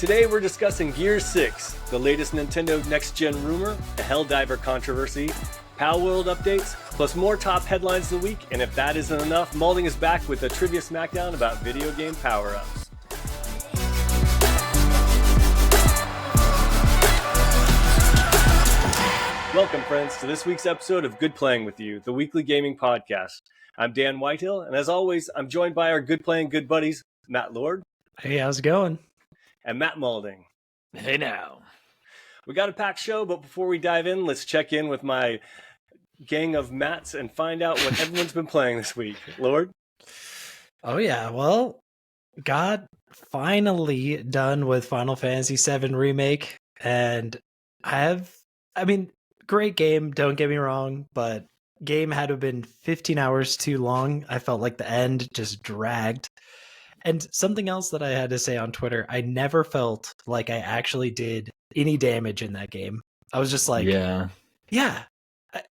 Today we're discussing Gear 6, the latest Nintendo next-gen rumor, a Helldiver controversy, Palworld updates, plus more top headlines of the week, and if that isn't enough, Maulding is back with a trivia smackdown about video game power-ups. Welcome, friends, to this week's episode of Good Playing With You, the weekly gaming podcast. I'm Dan Whitehill, and as always, I'm joined by our Good Playing Good buddies, Matt Lord. Hey, how's it going? And Matt Maulding. Hey now. We got a packed show, but before we dive in, let's check in with my gang of Matts and find out what everyone's been playing this week. Lord? Oh yeah, well, got finally done with Final Fantasy VII Remake, and great game, don't get me wrong, but game had to have been 15 hours too long. I felt like the end just dragged. And something else that I had to say on Twitter, I never felt like I actually did any damage in that game. I was just like, yeah.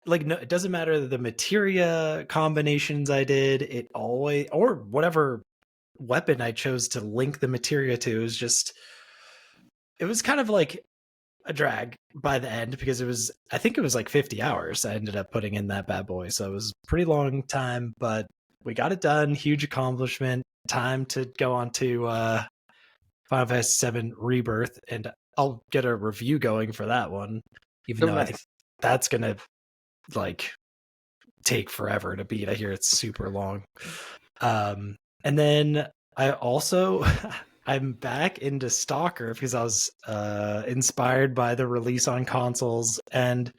Like, no, it doesn't matter the materia combinations I did, it always, or whatever weapon I chose to link the materia to, it was kind of like a drag by the end because I think it was like 50 hours I ended up putting in that bad boy. So it was a pretty long time, but we got it done. Huge accomplishment. Time to go on to Final Fantasy VII Rebirth, and I'll get a review going for that one, even though I think that's gonna take forever to beat. I hear it's super long. And then I also I'm back into Stalker because I was inspired by the release on consoles and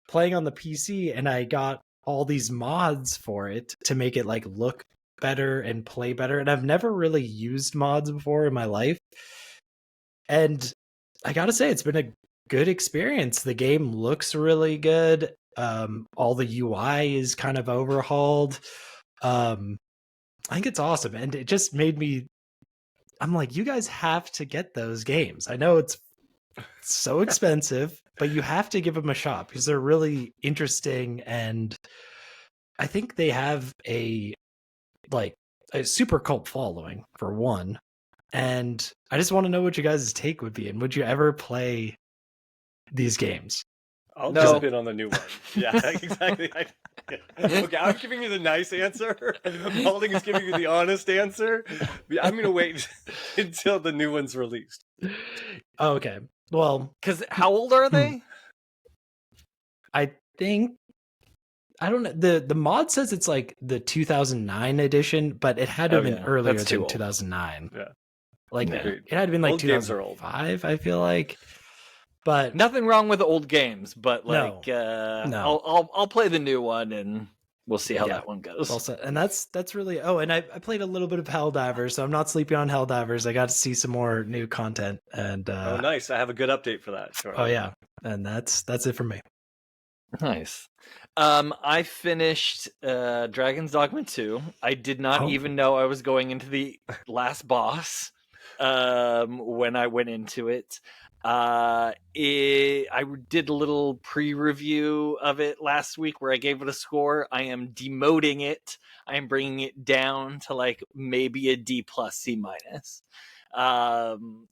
playing on the PC, and I got all these mods for it to make it look better and play better, and I've never really used mods before in my life, and I gotta say it's been a good experience. The game looks really good. All the UI is kind of overhauled. I think it's awesome, and it just made me, I'm like, you guys have to get those games. I know it's so expensive, but you have to give them a shot because they're really interesting, and I think they have a super cult following for one, and I just want to know what you guys' take would be, and would you ever play these games? I'll jump in on the new one. Yeah, exactly. Okay, I'm giving you the nice answer. Maulding is giving you the honest answer. I'm going to wait until the new one's released. Okay. Well, because how old are they? I think, I don't know. The mod says it's like the 2009 edition, but it had to have been earlier than 2009. Yeah. It had to been like 2005, I feel like. But nothing wrong with old games, but no. I'll play the new one and we'll see how that one goes. Also, and that's really, and I played a little bit of Helldivers, so I'm not sleeping on Helldivers. I got to see some more new content, and oh nice. I have a good update for that. Sure. Oh yeah. And that's it for me. Nice. I finished Dragon's Dogma 2. I did not even know I was going into the last boss when I went into it. I did a little pre-review of it last week where I gave it a score. I am demoting it. I am bringing it down to maybe a D+, C-.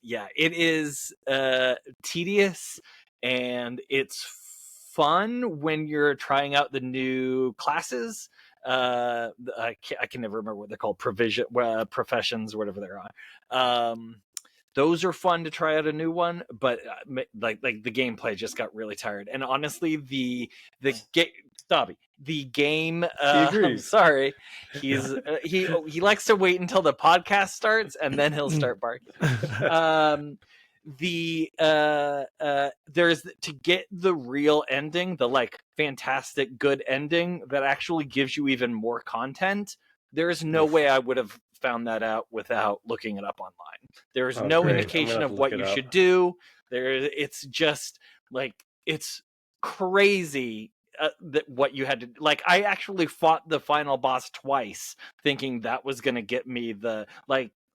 It is tedious, and it's fun when you're trying out the new classes. I can never remember what they're called, professions, whatever they're on. Those are fun to try out a new one, but the gameplay just got really tired. And honestly, the game. I'm sorry, he likes to wait until the podcast starts and then he'll start barking. There's to get the real ending, the fantastic good ending that actually gives you even more content. There is no way I would have found that out without looking it up online. There is no indication of what you should do. It's just it's crazy that what you had to I actually fought the final boss twice, thinking that was going to get me the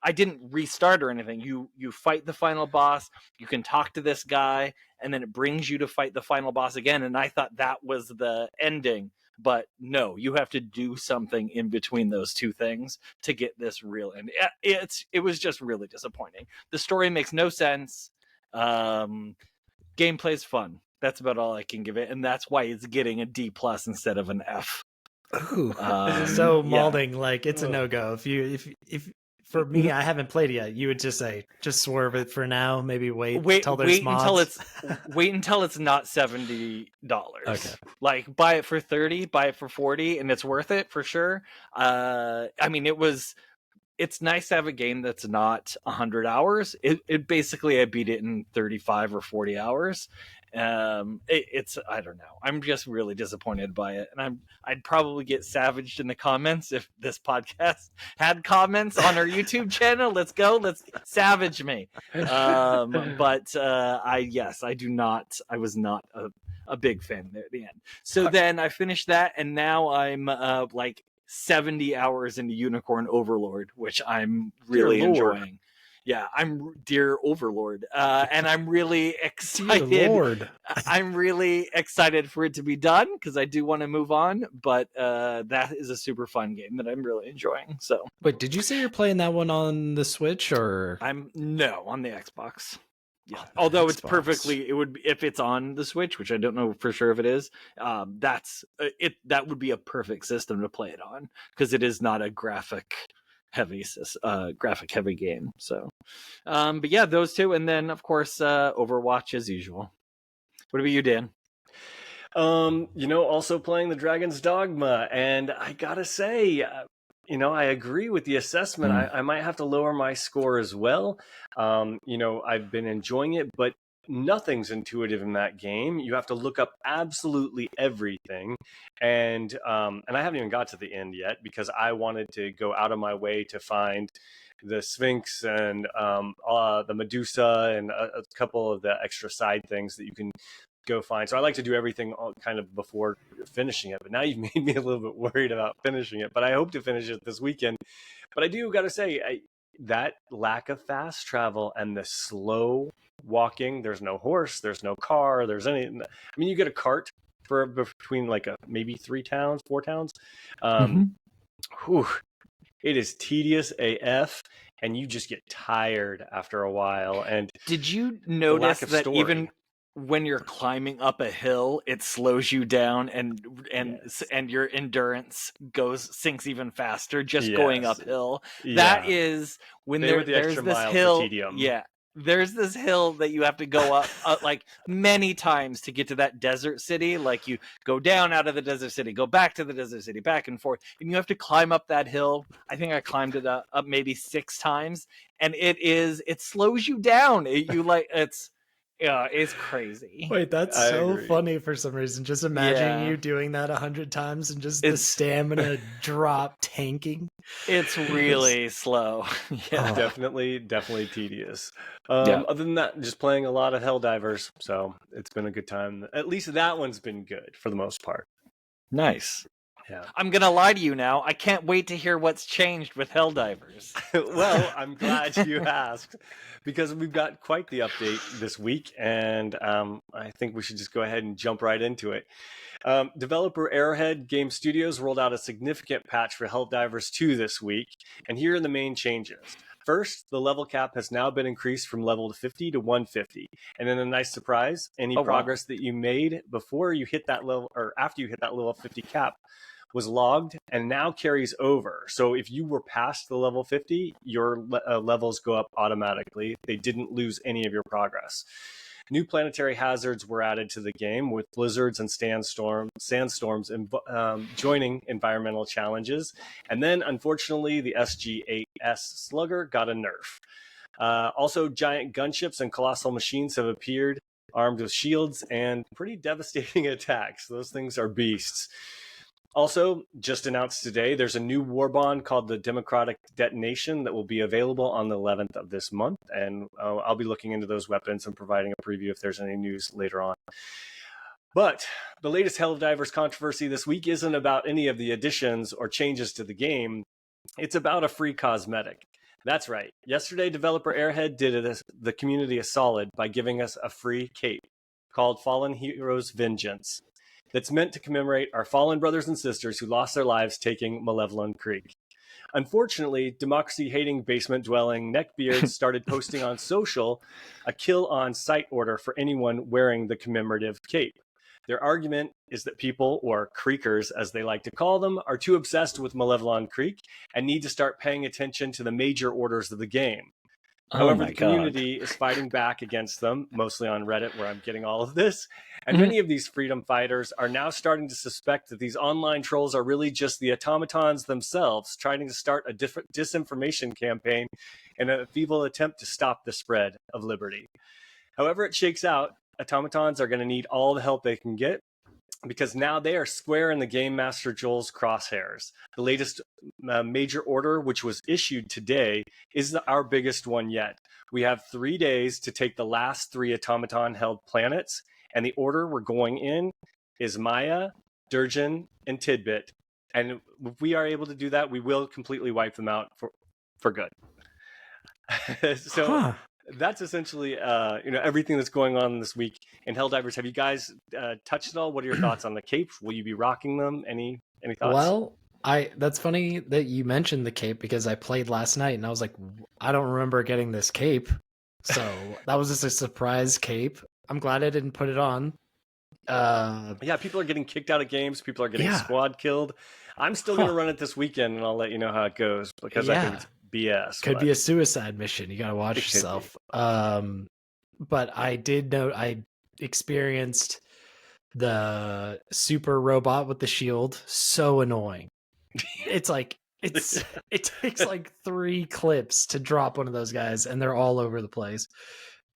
I didn't restart or anything. You fight the final boss, you can talk to this guy, and then it brings you to fight the final boss again. And I thought that was the ending. But no, you have to do something in between those two things to get this real. And it was just really disappointing. The story makes no sense. Gameplay's fun. That's about all I can give it, and that's why it's getting a D+ instead of an F. Ooh. Yeah. So Maulding, like, it's a no-go. If for me, I haven't played it yet. You would just say, just swerve it for now. Maybe wait until there's mods. Wait until it's not $70. Okay. Like, buy it for 30, buy it for 40, and it's worth it for sure. I mean, it's nice to have a game that's not 100 hours. It basically, I beat it in 35 or 40 hours. It's I don't know. I'm just really disappointed by it, and I'd probably get savaged in the comments if this podcast had comments on our YouTube channel. Let's savage me. But I was not a big fan there at the end. So then I finished that, and now I'm like 70 hours into Unicorn Overlord, which I'm really enjoying. Yeah, I'm Dear Overlord, and I'm really excited. Dear Lord. I'm really excited for it to be done because I do want to move on. But that is a super fun game that I'm really enjoying. So, wait, did you say you're playing that one on the Switch or? on the Xbox. Yeah, although it's perfectly, it would be, if it's on the Switch, which I don't know for sure if it is. That would be a perfect system to play it on because it is not a graphic heavy game. So, but yeah, those two, and then of course Overwatch as usual. What about you, Dan? Also playing the Dragon's Dogma, and I gotta say, I agree with the assessment. I might have to lower my score as well. I've been enjoying it, but nothing's intuitive in that game. You have to look up absolutely everything, and I haven't even got to the end yet because I wanted to go out of my way to find the Sphinx and the Medusa and a couple of the extra side things that you can go find. So I like to do everything kind of before finishing it, but now you've made me a little bit worried about finishing it, but I hope to finish it this weekend. But I do got to say, that lack of fast travel and the slow walking, there's no horse, there's no car, you get a cart for between like maybe 4 towns. It is tedious AF, and you just get tired after a while. And did you notice that even when you're climbing up a hill, it slows you down and your endurance sinks even faster going uphill? Yeah. That is when there's this hill. Yeah. There's this hill that you have to go up like many times to get to that desert city. Like you go down out of the desert city, go back to the desert city, back and forth, and you have to climb up that hill. I think I climbed it up maybe 6 times, and it slows you down. It's crazy. Wait, that's so funny for some reason. Just imagining you doing that 100 times and just the stamina drop tanking. It's really slow. Yeah, definitely tedious. Other than that, just playing a lot of Helldivers, so it's been a good time. At least that one's been good for the most part. Nice. Yeah. I'm gonna lie to you now. I can't wait to hear what's changed with Helldivers. Well, I'm glad you asked because we've got quite the update this week, and I think we should just go ahead and jump right into it. Developer Arrowhead Game Studios rolled out a significant patch for Helldivers 2 this week, and here are the main changes. First, the level cap has now been increased from level 50 to 150. And then a nice surprise, any progress that you made before you hit that level or after you hit that level 50 cap was logged and now carries over. So if you were past the level 50, your levels go up automatically. They didn't lose any of your progress. New planetary hazards were added to the game with blizzards and sandstorms joining environmental challenges. And then, unfortunately, the SG-8S Slugger got a nerf. Also, giant gunships and colossal machines have appeared armed with shields and pretty devastating attacks. Those things are beasts. Also, just announced today, there's a new war bond called the Democratic Detonation that will be available on the 11th of this month, and I'll be looking into those weapons and providing a preview if there's any news later on. But the latest Helldivers controversy this week isn't about any of the additions or changes to the game. It's about a free cosmetic. That's right. Yesterday, developer Airhead did the community a solid by giving us a free cape called Fallen Heroes Vengeance. that's meant to commemorate our fallen brothers and sisters who lost their lives taking Malevolon Creek. Unfortunately, democracy-hating, basement-dwelling neckbeards started posting on social a kill-on-sight order for anyone wearing the commemorative cape. Their argument is that people, or Creekers as they like to call them, are too obsessed with Malevolon Creek and need to start paying attention to the major orders of the game. However, the community is fighting back against them, mostly on Reddit, where I'm getting all of this. And many of these freedom fighters are now starting to suspect that these online trolls are really just the automatons themselves, trying to start a disinformation campaign in a feeble attempt to stop the spread of liberty. However it shakes out, automatons are going to need all the help they can get, because now they are square in the Game Master Joel's crosshairs. The latest major order, which was issued today, is our biggest one yet. We have 3 days to take the last 3 automaton-held planets, and the order we're going in is Maya, Durgan, and Tidbit. And if we are able to do that, we will completely wipe them out for good. So that's essentially everything that's going on this week in Helldivers. Have you guys touched it all? What are your thoughts on the cape? Will you be rocking them? Any thoughts? Well, that's funny that you mentioned the cape, because I played last night and I was like, I don't remember getting this cape. So that was just a surprise cape. I'm glad I didn't put it on. Yeah, people are getting kicked out of games. People are getting squad killed. I'm still going to run it this weekend, and I'll let you know how it goes, because I think it's BS. Could be a suicide mission. You got to watch yourself. But I did know I experienced the super robot with the shield. So annoying. It's like it takes like 3 clips to drop one of those guys, and they're all over the place.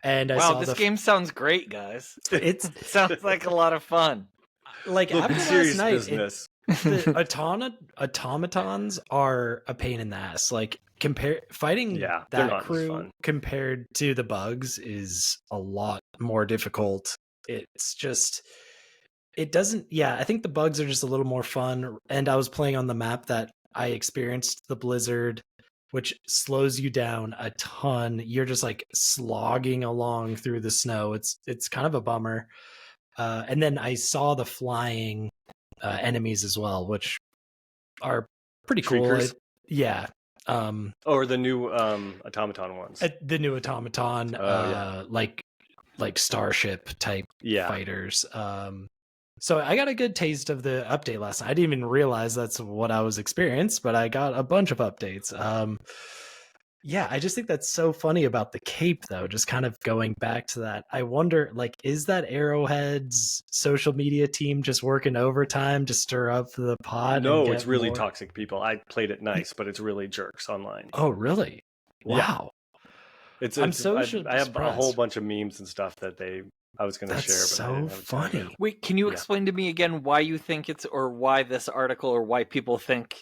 And this game sounds great, guys. It sounds like a lot of fun. Like, after last night, the automatons are a pain in the ass. Like, fighting that crew compared to the bugs is a lot more difficult. It's just, it doesn't. Yeah, I think the bugs are just a little more fun. And I was playing on the map that I experienced, the blizzard, which slows you down a ton. You're just like slogging along through the snow. It's kind of a bummer. And then I saw the flying enemies as well, which are pretty cool. Yeah. Or the new automaton ones. The new automaton, like starship type fighters. So I got a good taste of the update last night. I didn't even realize that's what I was experiencing, but I got a bunch of updates. Yeah, I just think that's so funny about the cape, though, just kind of going back to that. I wonder, like, is that Arrowhead's social media team just working overtime to stir up the pot? No, it's really toxic people. I played it nice, but it's really jerks online. Oh, really? Wow. Yeah. I have a whole bunch of memes and stuff that I was going to share. That's so funny. Wait, can you explain to me again why you think why this article, or why people think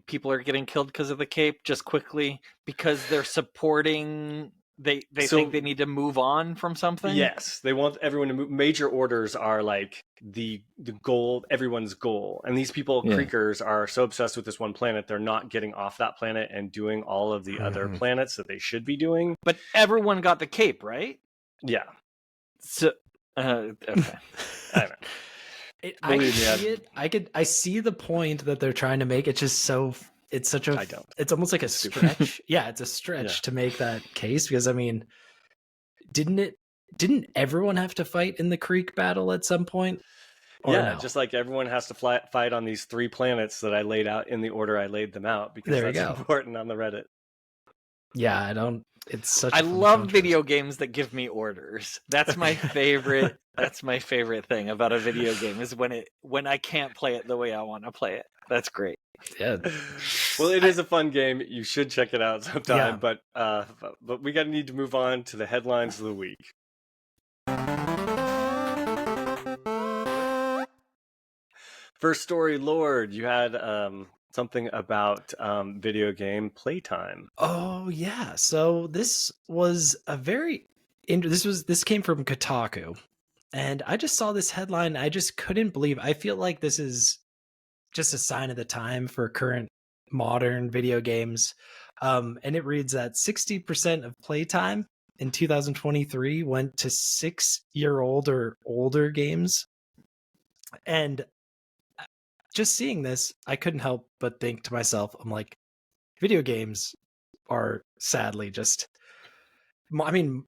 people are getting killed because of the cape? Just quickly, because they're supporting. They think they need to move on from something. Yes, they want everyone to move. Major orders are like the goal, everyone's goal, and these people, Creekers, are so obsessed with this one planet, they're not getting off that planet and doing all of the other planets that they should be doing. But everyone got the cape, right? Yeah. So, okay. I don't know. I see the point that they're trying to make. It's just so it's almost like a stretch. Yeah, it's a stretch to make that case, because I mean, didn't everyone have to fight in the Creek battle at some point? Just like everyone has to fight on these 3 planets that I laid out in the order I laid them out, because that's important on the Reddit. Yeah, I love video games that give me orders. That's my favorite. That's my favorite thing about a video game, is when I can't play it the way I want to play it. That's great. Yeah. Well, it is a fun game. You should check it out sometime. Yeah. But we need to move on to the headlines of the week. First story, Lord. You had something about video game playtime. Oh yeah. So this was this came from Kotaku, and I just saw this headline. I just couldn't believe. I feel like this is just a sign of the time for current modern video games. And it reads that 60% of playtime in 2023 went to 6-year-old or older games. And just seeing this, I couldn't help but think to myself, I'm like, video games are sadly just, I mean,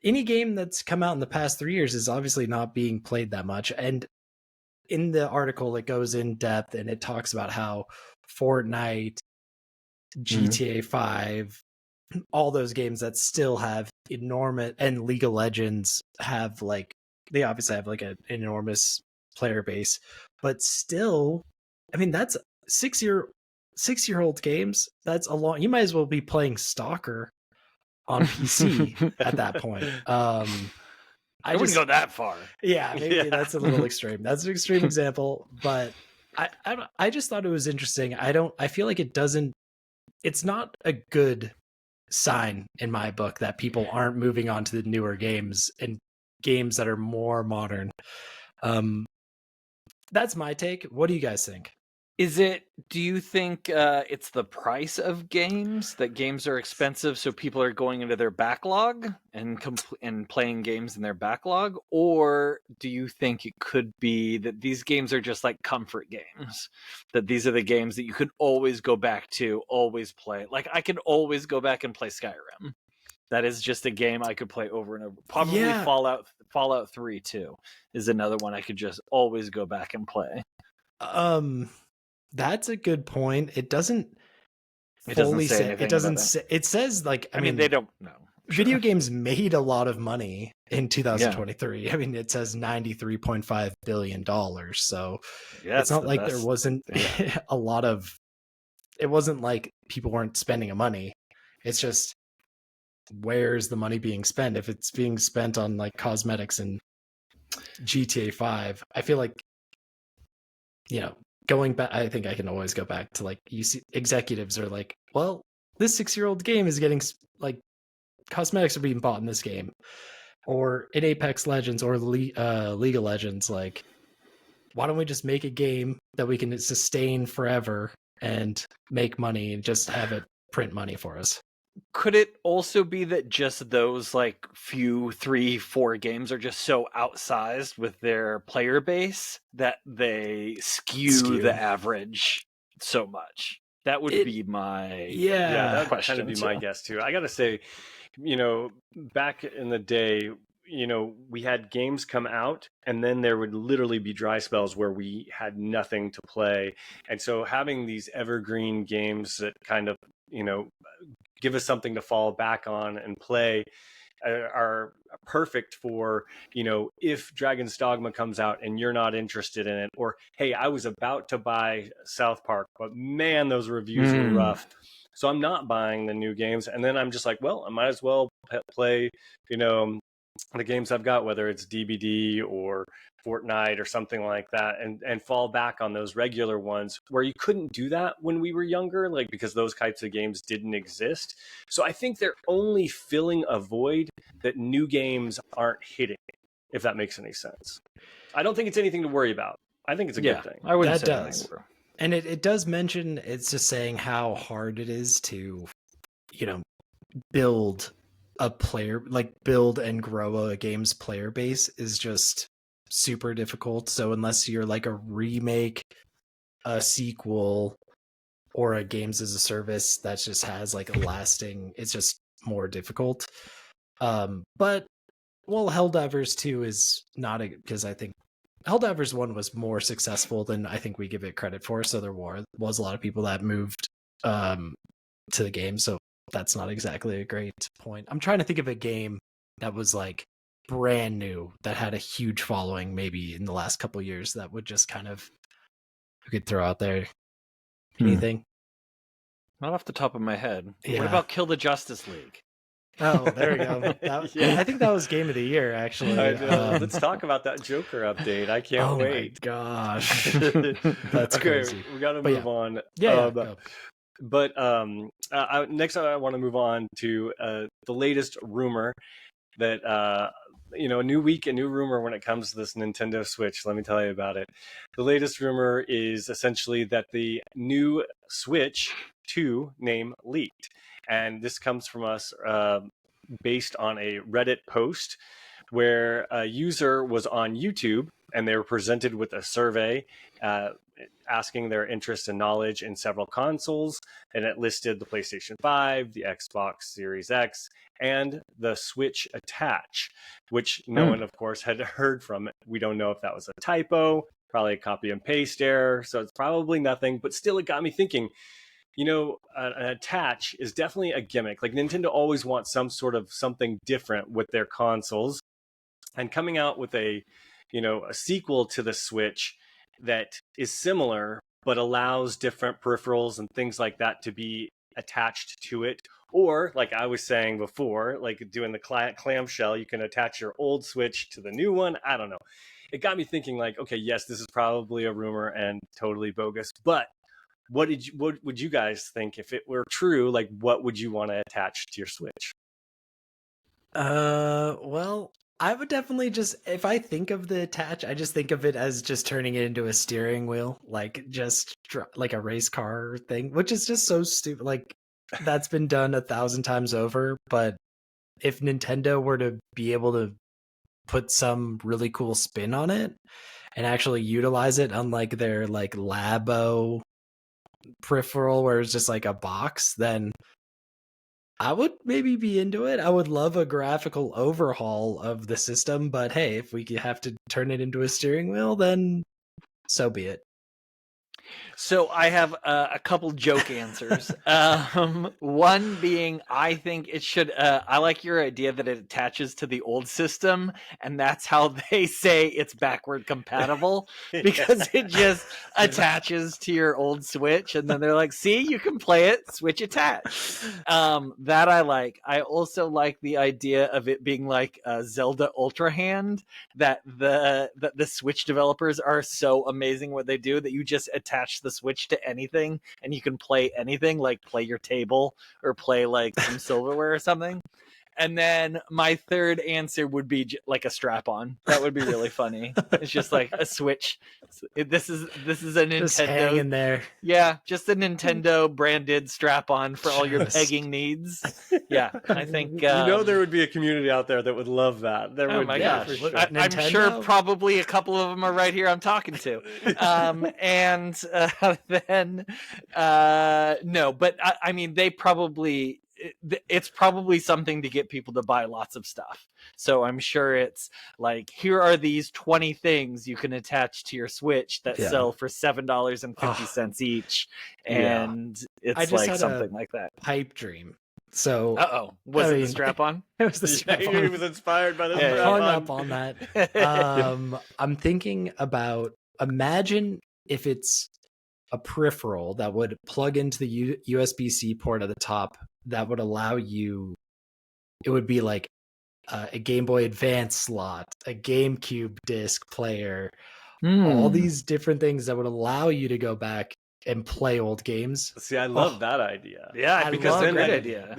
any game that's come out in the past 3 years is obviously not being played that much. And in the article, it goes in depth and it talks about how Fortnite, GTA 5, all those games that still have enormous, and League of Legends have like, they obviously have like an enormous player base, but still, I mean, that's 6-year-old games. That's a long, you might as well be playing Stalker on PC at that point. I wouldn't go that far. Yeah, maybe Yeah. that's a little extreme. That's an extreme example, but I just thought it was interesting. I feel like it's not a good sign in my book that people aren't moving on to the newer games and games that are more modern. That's my take. What do you guys think? Do you think it's the price of games, that games are expensive so people are going into their backlog and playing games in their backlog? Or do you think it could be that these games are just like comfort games? That these are the games that you could always go back to, always play. Like I can always go back and play Skyrim. That is just a game I could play over and over. Probably Yeah. Fallout 3 too is another one I could just always go back and play. That's a good point. It doesn't It doesn't fully say say, anything it doesn't about that. say, it says like, I mean, they don't know. Video games made a lot of money in 2023. Yeah. I mean, it says $93.5 billion. So Yeah, it's not like there wasn't a lot of, it wasn't like people weren't spending money. It's just, where's the money being spent? If it's being spent on like cosmetics and GTA 5, I feel like, going back, I think I can always go back to like, you see executives are like, well, this 6-year-old game is getting like, cosmetics are being bought in this game, or in Apex Legends or League of Legends. Like, why don't we just make a game that we can sustain forever and make money and just have it print money for us? Could it also be that just those like few 3-4 games are just so outsized with their player base that they skew the average so much? That would be my that would question. kind of be my guess too. I gotta say, back in the day, we had games come out and then there would literally be dry spells where we had nothing to play. And so having these evergreen games that kind of, give us something to fall back on and play are perfect for, if Dragon's Dogma comes out and you're not interested in it, or, hey, I was about to buy South Park, but man, those reviews were rough. So I'm not buying the new games. And then I'm just like, well, I might as well play, the games I've got, whether it's DBD or Fortnite or something like that, and fall back on those regular ones where you couldn't do that when we were younger, like because those types of games didn't exist. So I think they're only filling a void that new games aren't hitting, if that makes any sense. I don't think it's anything to worry about. I think it's a good thing. I wouldn't say does. And it does mention, it's just saying how hard it is to, build a player, like build and grow a game's player base is just super difficult. So unless you're like a remake, a sequel, or a games as a service that just has like a lasting, it's just more difficult. But Helldivers 2 is not because I think Helldivers 1 was more successful than I think we give it credit for. So there was a lot of people that moved to the game. So that's not exactly a great point. I'm trying to think of a game that was like brand new that had a huge following maybe in the last couple of years that would just kind of, you could throw out there. Anything? Not off the top of my head. Yeah. What about Kill the Justice League? Oh, there we go. I think that was game of the year, actually. Let's talk about that Joker update. I can't wait. Oh my gosh. That's crazy. We got to move on. Go. But next I want to move on to the latest rumor that, a new week, a new rumor when it comes to this Nintendo Switch. Let me tell you about it. The latest rumor is essentially that the new Switch 2 name leaked. And this comes from us based on a Reddit post where a user was on YouTube and they were presented with a survey asking their interest and knowledge in several consoles, and it listed the PlayStation 5, the Xbox Series X, and the Switch attach, which no one, of course, had heard from. We don't know if that was a typo, probably a copy and paste error, so it's probably nothing, but still it got me thinking, you know, an attach is definitely a gimmick. Like Nintendo always wants some sort of something different with their consoles, and coming out with a sequel to the Switch that is similar but allows different peripherals and things like that to be attached to it. Or like I was saying before, like doing the clamshell, you can attach your old Switch to the new one. I don't know. It got me thinking like, okay, yes, this is probably a rumor and totally bogus, but what would you guys think if it were true? Like, what would you want to attach to your Switch? Well, I would definitely if I think of the attach, I just think of it as just turning it into a steering wheel, like just like a race car thing, which is just so stupid. Like that's been done 1,000 times over. But if Nintendo were to be able to put some really cool spin on it and actually utilize it, unlike their like Labo peripheral where it's just like a box, then I would maybe be into it. I would love a graphical overhaul of the system, but hey, if we have to turn it into a steering wheel, then so be it. So I have a couple joke answers. One being, I think it should. I like your idea that it attaches to the old system, and that's how they say it's backward compatible because it just attaches to your old Switch, and then they're like, "See, you can play it. Switch attached." That I like. I also like the idea of it being like a Zelda Ultra Hand. That the Switch developers are so amazing what they do that you just attach the Switch to anything and you can play anything, like play your table or play like some silverware or something. And then my third answer would be like a strap-on. That would be really funny. It's just like a Switch. This is a Nintendo. Just hanging there. Yeah, just a Nintendo branded strap-on for all your pegging needs. Yeah, I think there would be a community out there that would love that. There would my be, gosh, for sure. I'm sure probably a couple of them are right here I'm talking to. And then no, but I mean they probably. It's probably something to get people to buy lots of stuff. So I'm sure it's like, here are these 20 things you can attach to your Switch that sell for $7.50 each. And it's like something like that. Pipe dream. So was it the strap-on? It was the strap-on. He was inspired by the I'm strap-on. hung up on that. I'm thinking about, imagine if it's a peripheral that would plug into the USB-C port at the top that would allow you, it would be like a Game Boy Advance slot, a GameCube disc player, all these different things that would allow you to go back and play old games. See, I love that idea. Yeah, because then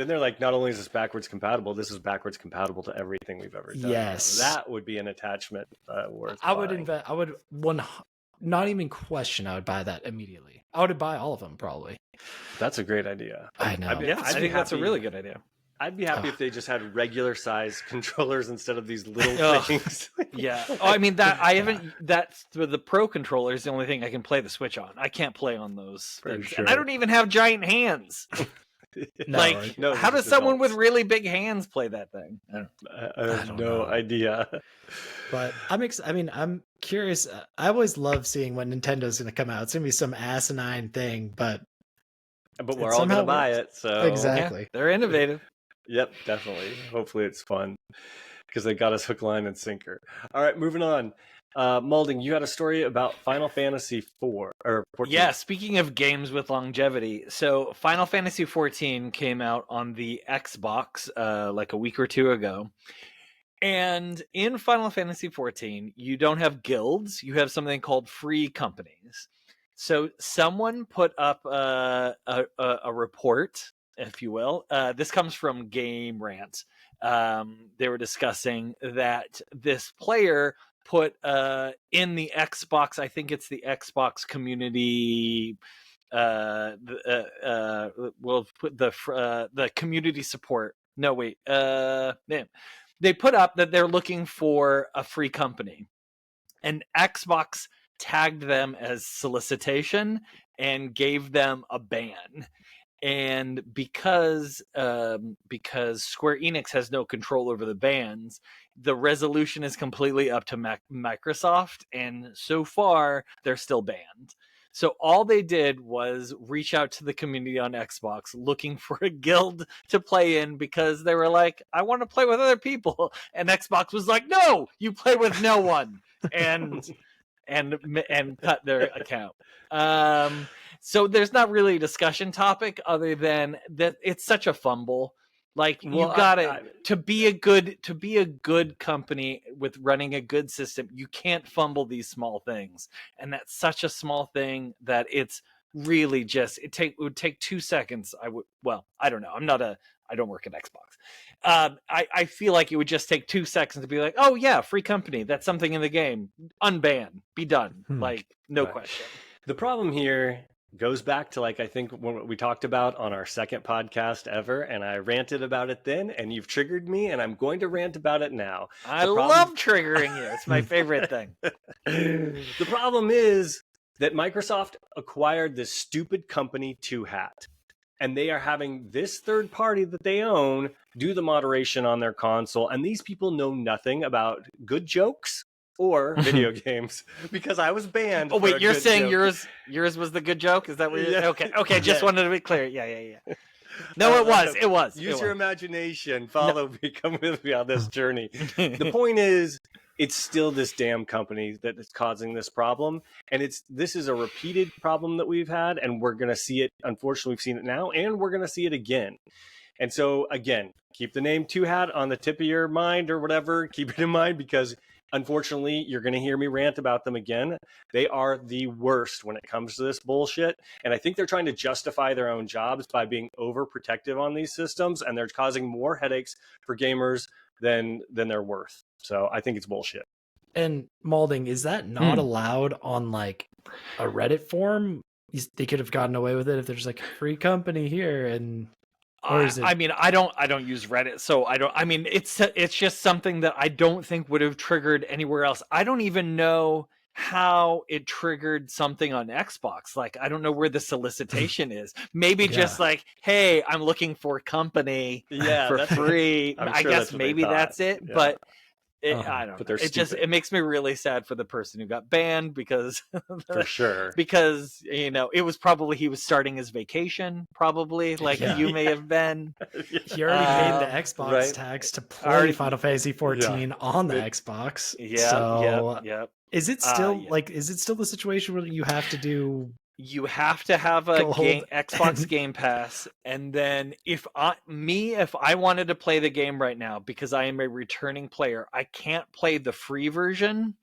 they're like, not only is this backwards compatible, this is backwards compatible to everything we've ever done. Yes, that would be an attachment worth. I would not even question. I would buy that immediately. I would buy all of them probably. That's a great idea. I know. I think that's a really good idea. I'd be happy if they just had regular size controllers instead of these little things. Yeah. Oh, I mean that I haven't. That's the Pro controller is the only thing I can play the Switch on. I can't play on those things, sure. and I don't even have giant hands. How does someone with really big hands play that thing? I have no idea. But I'm curious. I always love seeing what Nintendo's going to come out. It's going to be some asinine thing, but we're all going to buy it. So exactly, they're innovative. Yep, definitely. Hopefully it's fun because they got us hook, line, and sinker. All right, moving on. Maulding, you had a story about Final Fantasy 4 or 14. Yeah, speaking of games with longevity, so Final Fantasy 14 came out on the Xbox like a week or two ago. And in Final Fantasy 14, you don't have guilds, you have something called free companies. So someone put up a report, if you will. This comes from Game Rant. They were discussing that this player put in the Xbox, I think it's the Xbox community, we'll put the community support No, wait. They put up that they're looking for a free company, and Xbox tagged them as solicitation and gave them a ban. And because Square Enix has no control over the bans, the resolution is completely up to Microsoft, and so far they're still banned. So all they did was reach out to the community on Xbox looking for a guild to play in, because they were like, I want to play with other people, and Xbox was like, no, you play with no one, and cut their account. So there's not really a discussion topic other than that it's such a fumble. Like, you got to be a good company with running a good system, you can't fumble these small things, and that's such a small thing that it's really just it would take 2 seconds. I don't know. I don't work at Xbox. I feel like it would just take 2 seconds to be like, oh yeah, free company, that's something in the game, unban, be done. Like, no question. The problem here goes back to, like, I think what we talked about on our second podcast ever, and I ranted about it then, and you've triggered me, and I'm going to rant about it now. I love triggering you. It's my favorite thing. The problem is that Microsoft acquired this stupid company, Two Hat, and they are having this third party that they own do the moderation on their console, and these people know nothing about good jokes or video games, because I was banned. Oh wait, you're saying joke. yours was the good joke? Is that what you're Okay, just wanted to be clear. Yeah. No, it was. Use your imagination. Follow me. Come with me on this journey. The point is, it's still this damn company that is causing this problem, and this is a repeated problem that we've had, and we're going to see it. Unfortunately, we've seen it now, and we're going to see it again. And so, again, keep the name Two Hat on the tip of your mind or whatever. Keep it in mind, because unfortunately, you're going to hear me rant about them again. They are the worst when it comes to this bullshit. And I think they're trying to justify their own jobs by being overprotective on these systems, and they're causing more headaches for gamers than they're worth. So I think it's bullshit. And Maulding, is that not allowed on like a Reddit forum? They could have gotten away with it if there's like a free company here, and I mean, I don't use Reddit, so I don't. I mean, it's just something that I don't think would have triggered anywhere else. I don't even know how it triggered something on Xbox. Like, I don't know where the solicitation is. Maybe just like, hey, I'm looking for a company for free. I guess maybe that's it, but. I don't know. It makes me really sad for the person who got banned, because for sure, because it was probably he was starting his vacation, probably like you may have been. He already paid the Xbox tax to play Final Fantasy 14 on the Xbox. Is it still is it still the situation where you have to do? You have to have a Xbox Game Pass, and then if I wanted to play the game right now, because I am a returning player, I can't play the free version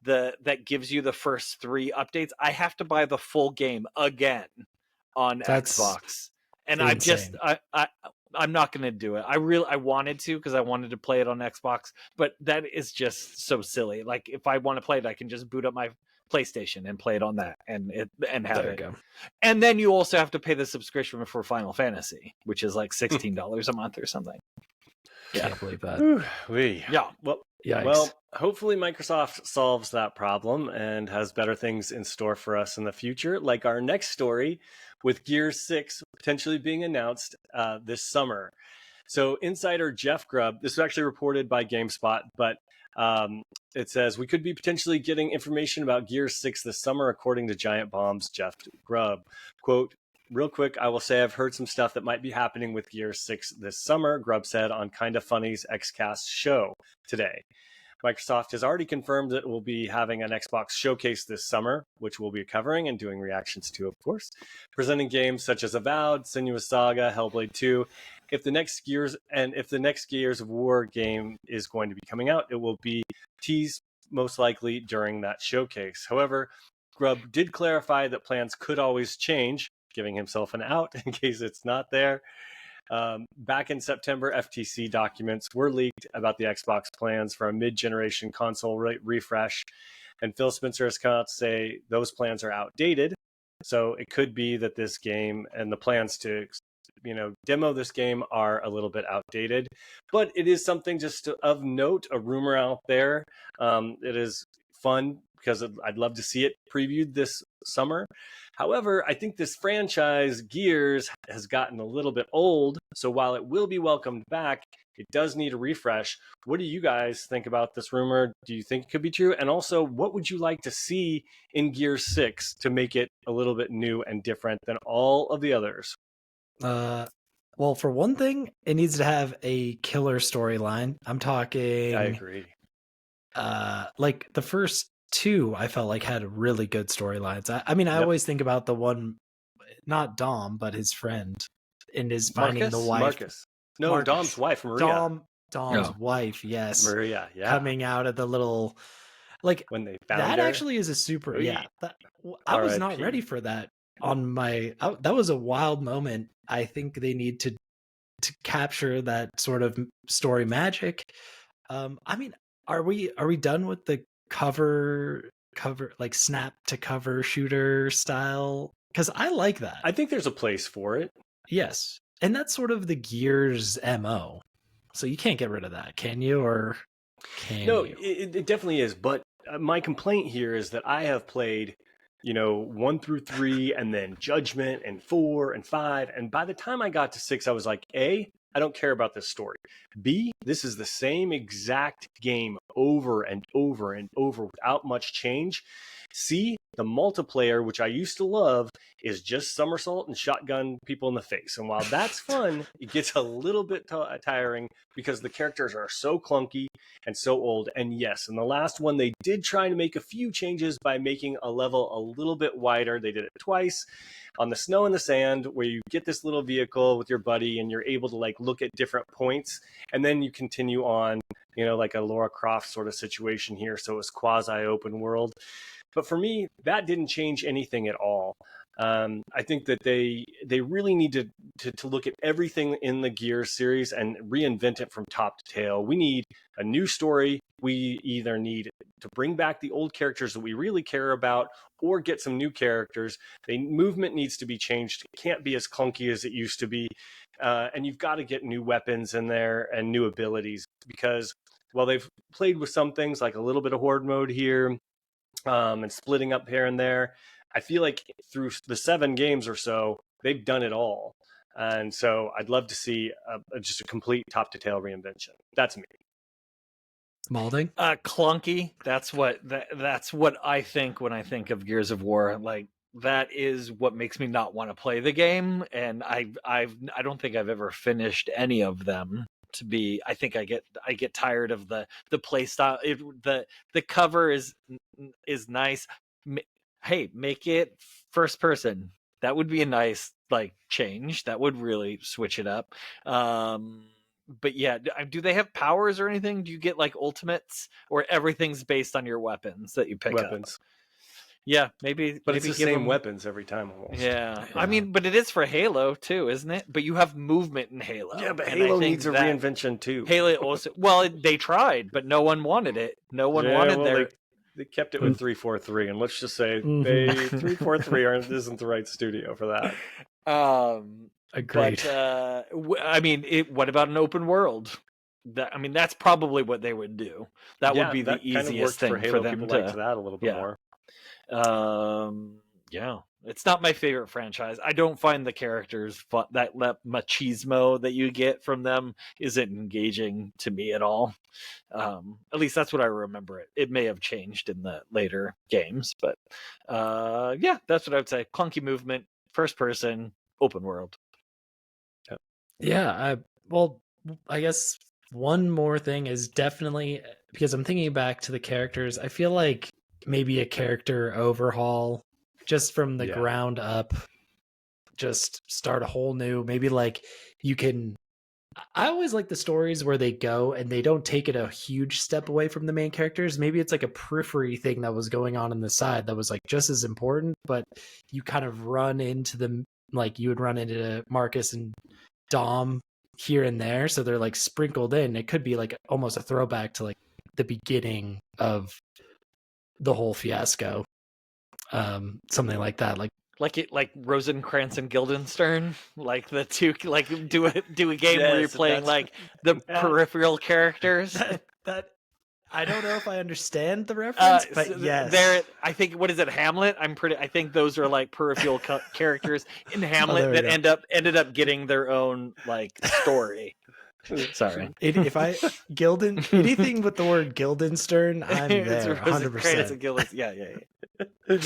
that gives you the first 3 updates. I have to buy the full game again on Xbox, and I'm not going to do it. I wanted to, because I wanted to play it on Xbox, but that is just so silly. Like, if I want to play it, I can just boot up my PlayStation and play it on that and have it. Go. And then you also have to pay the subscription for Final Fantasy, which is like $16 a month or something. Can't believe that. Well, hopefully Microsoft solves that problem and has better things in store for us in the future, like our next story with Gears 6 potentially being announced this summer. So insider Jeff Grubb, this was actually reported by GameSpot, but it says we could be potentially getting information about Gears 6 this summer, according to Giant Bomb's Jeff Grubb. Quote, real quick, I will say I've heard some stuff that might be happening with Gears 6 this summer, Grubb said on Kinda Funny's XCast show today. Microsoft has already confirmed that it will be having an Xbox showcase this summer, which we'll be covering and doing reactions to, of course, presenting games such as Avowed, Senua's Saga, Hellblade 2. If the next Gears of War game is going to be coming out, it will be teased most likely during that showcase. However, Grubb did clarify that plans could always change, giving himself an out in case it's not there. Back in September, FTC documents were leaked about the Xbox plans for a mid-generation console refresh, and Phil Spencer has come out to say those plans are outdated. So it could be that this game and the plans to demo this game are a little bit outdated, but it is something just of note, a rumor out there. It is fun because I'd love to see it previewed this summer. However, I think this franchise, Gears, has gotten a little bit old. So while it will be welcomed back, it does need a refresh. What do you guys think about this rumor? Do you think it could be true? And also, what would you like to see in Gears 6 to make it a little bit new and different than all of the others? Well, for one thing, it needs to have a killer storyline. I'm talking. I agree. Like the first two, I felt like had really good storylines. I mean, I always think about the one, not Dom, but his friend, and his finding the wife. Marcus. No, Marcus. Dom's wife, Maria. Dom's wife, yes. Maria, yeah. Coming out of the little, like when they found that her. actually is a super. I was not ready for that. That was a wild moment. I think they need to capture that sort of story magic. I mean, are we done with the cover like snap to cover shooter style? Because I like that. I think there's a place for it. Yes, and that's sort of the Gears MO. So you can't get rid of that, can you? Or can you? No, it definitely is. But my complaint here is that I have played 1 through 3 and then Judgment and 4 and 5. And by the time I got to 6, I was like, A, I don't care about this story. B, this is the same exact game over and over and over without much change. C, the multiplayer, which I used to love, is just somersault and shotgun people in the face. And while that's fun, it gets a little bit tiring because the characters are so clunky and so old. And yes, in the last one, they did try to make a few changes by making a level a little bit wider. They did it twice on the snow and the sand, where you get this little vehicle with your buddy and you're able to like look at different points. And then you continue on, like a Lara Croft sort of situation here. So it's quasi open world. But for me, that didn't change anything at all. I think that they really need to look at everything in the Gears series and reinvent it from top to tail. We need a new story. We either need to bring back the old characters that we really care about or get some new characters. The movement needs to be changed. It can't be as clunky as it used to be. And you've got to get new weapons in there and new abilities because while they've played with some things like a little bit of horde mode here, and splitting up here and there, I feel like through the 7 games or so, they've done it all. And so I'd love to see just a complete top to tail reinvention. That's me. Maulding? Clunky. That's what I think when I think of Gears of War. Like that is what makes me not want to play the game. And I don't think I've ever finished any of them. I think I get tired of the play style. The cover is nice. Hey, make it first person. That would be a nice change. That would really switch it up. But yeah, do they have powers or anything? Do you get ultimates, or everything's based on your weapons that you pick up? Yeah, maybe. But it's the same weapons every time almost. Yeah. I mean, but it is for Halo too, isn't it? But you have movement in Halo. Yeah, but Halo needs a reinvention too. Halo also. Well, they tried, but no one wanted it. No one wanted their. They kept it with 343, and let's just say 343 isn't the right studio for that. Agreed. But I mean, what about an open world? That's probably what they would do. That would be the easiest thing for them People to. Liked that a little bit more. Yeah, it's not my favorite franchise. I don't find the characters fun. That machismo that you get from them isn't engaging to me at all. At least that's what I remember. It may have changed in the later games, but yeah, that's what I would say. Clunky movement, first person, open world. Yeah, I guess one more thing is definitely, because I'm thinking back to the characters, I feel like maybe a character overhaul just from the ground up, just start a whole new, maybe you can, I always like the stories where they go and they don't take it a huge step away from the main characters. Maybe it's like a periphery thing that was going on the side that was just as important, but you kind of run into them, you would run into Marcus and Dom here and there, so they're sprinkled in. It could be almost a throwback to the beginning of the whole fiasco, something like that. like Rosencrantz and Guildenstern, like the two, like do a game where you're Yes, playing that's- like the peripheral characters. that I don't know if I understand the reference, but So yes. there. I think what is it, Hamlet? I think those are like peripheral characters in Hamlet there we that go. ended up getting their own like story. Sorry. If I anything with the word Guildenstern, I'm It's there, Rosencrantz 100%. and Guildenstern. Yeah.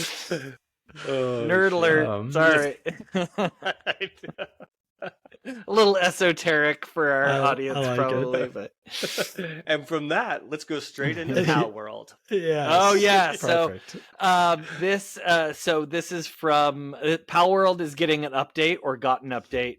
Oh, Nerd alert. Um, Sorry. A little esoteric for our I audience, like it. probably, but And from that, let's go straight into Palworld. Yeah. oh yeah. Perfect. So this is from Palworld is getting an update or got an update.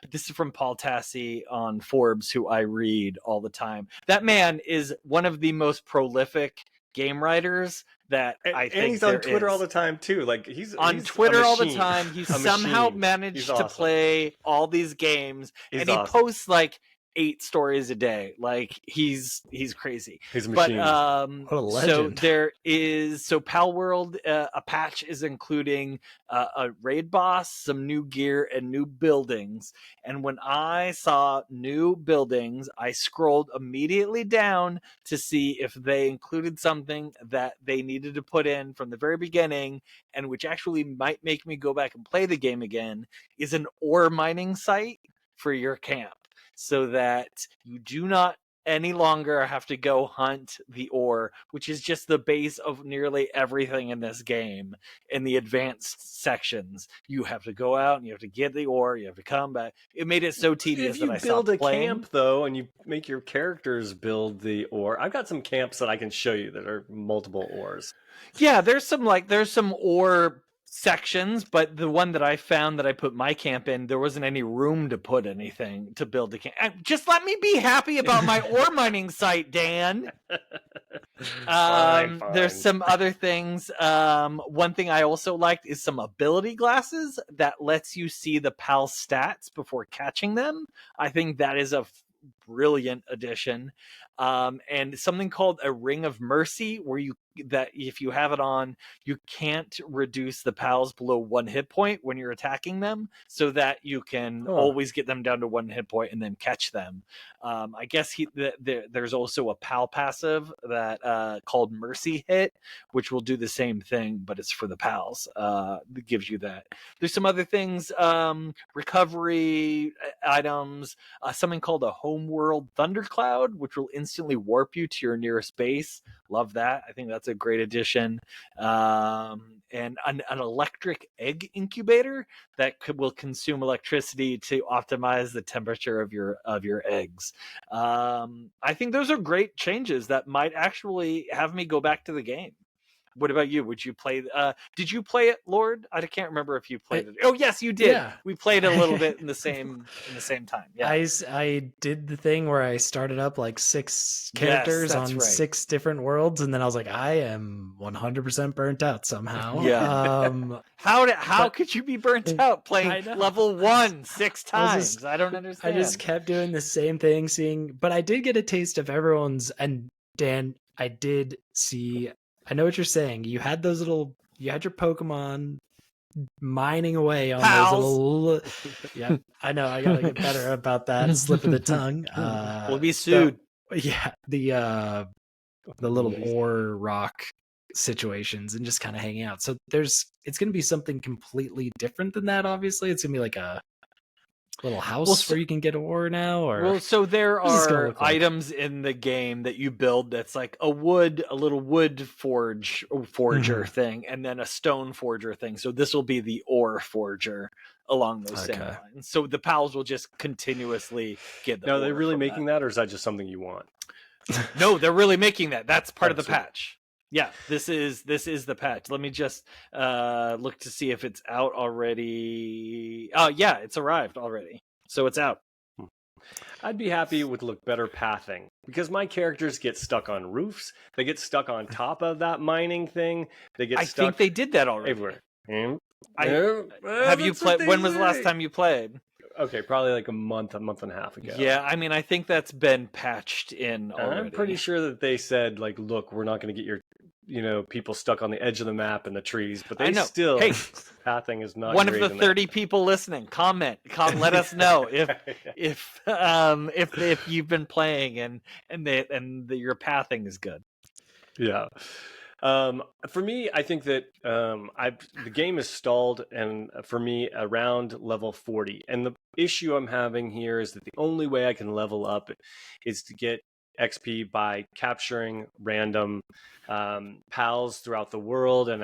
This is from Paul Tassi on Forbes, who I read all the time. That man is one of the most prolific game writers that I think And he's on there Twitter is. all the time too. Like he's On a Twitter all the machine. time. He's A somehow machine. managed He's to awesome. play all these games, He's and he awesome. posts like 8 stories a day. Like he's crazy. He's a But machine. What a so legend. there is Palworld, a patch is including a raid boss, some new gear, and new buildings. And when I saw new buildings, I scrolled immediately down to see if they included something that they needed to put in from the very beginning, and which actually might make me go back and play the game again, is an ore mining site for your camp, so that you do not any longer have to go hunt the ore, which is just the base of nearly everything in this game. In the advanced sections, you have to go out and you have to get the ore, you have to come back. It made it so tedious If you that I build stopped a playing. camp though, and you make your characters build the ore, I've got some camps that I can show you that are multiple ores. Yeah, there's some ore sections, but the one that I found that I put my camp in, there wasn't any room to put anything to build a camp. Just let me be happy about my ore mining site, Dan. Fine. There's some other things. One thing I also liked is some ability glasses that lets you see the PAL stats before catching them. I think that is a brilliant addition. And something called a Ring of Mercy, where that if you have it on, you can't reduce the pals below 1 hit point when you're attacking them, so that you can always get them down to 1 hit point and then catch them. I guess there's also a pal passive that called Mercy Hit, which will do the same thing, but it's for the pals. That gives you that. There's some other things, recovery items, something called a Homeworld Thundercloud, which will instantly warp you to your nearest base. Love that. I think that's a great addition. And an electric egg incubator that will consume electricity to optimize the temperature of your eggs. I think those are great changes that might actually have me go back to the game. What about you? Would you play? Did you play it, Lord? I can't remember if you played it. Oh, yes, you did. Yeah. We played a little bit in the same time. Yeah. I did the thing where I started up like 6 characters that's on right. 6 different worlds, and then I was like, I am 100% burnt out somehow. Yeah. How could you be burnt out playing level 1 6 times? I don't understand. I just kept doing the same thing, but I did get a taste of everyone's. And Dan, I did see. I know what you're saying. You had your Pokemon mining away on Pals. those little. Yeah, I know. I gotta get better about that slip of the tongue. We'll be sued. The little ore rock situations and just kind of hanging out. So it's going to be something completely different than that. Obviously, it's going to be like a little house where you can get ore now. Or so there are like? items in the game that you build that's like a little wood forger thing, and then a stone forger thing. So this will be the ore forger along those same lines. So the pals will just continuously get the. Now, are they really making that, or is that just something you want? No, they're really making that. That's part of the patch. Yeah, this is the patch. Let me just look to see if it's out already. Oh, yeah, it's arrived already. So it's out. I'd be happy with better pathing, because my characters get stuck on roofs. They get stuck on top of that mining thing. They get stuck. I think they did that already. Everywhere. Have you played? When was the last time you played? Okay, probably like a month and a half ago. Yeah, I mean, I think that's been patched in already. I'm pretty sure that they said, like, look, we're not going to get your people stuck on the edge of the map and the trees, but I they know. still Hey, pathing is not one of great the in 30 people listening, comment, let us know if you've been playing and your pathing is good. Yeah. For me, I think that the game is stalled, and for me, around level 40. And the issue I'm having here is that the only way I can level up is to get XP by capturing random pals throughout the world. And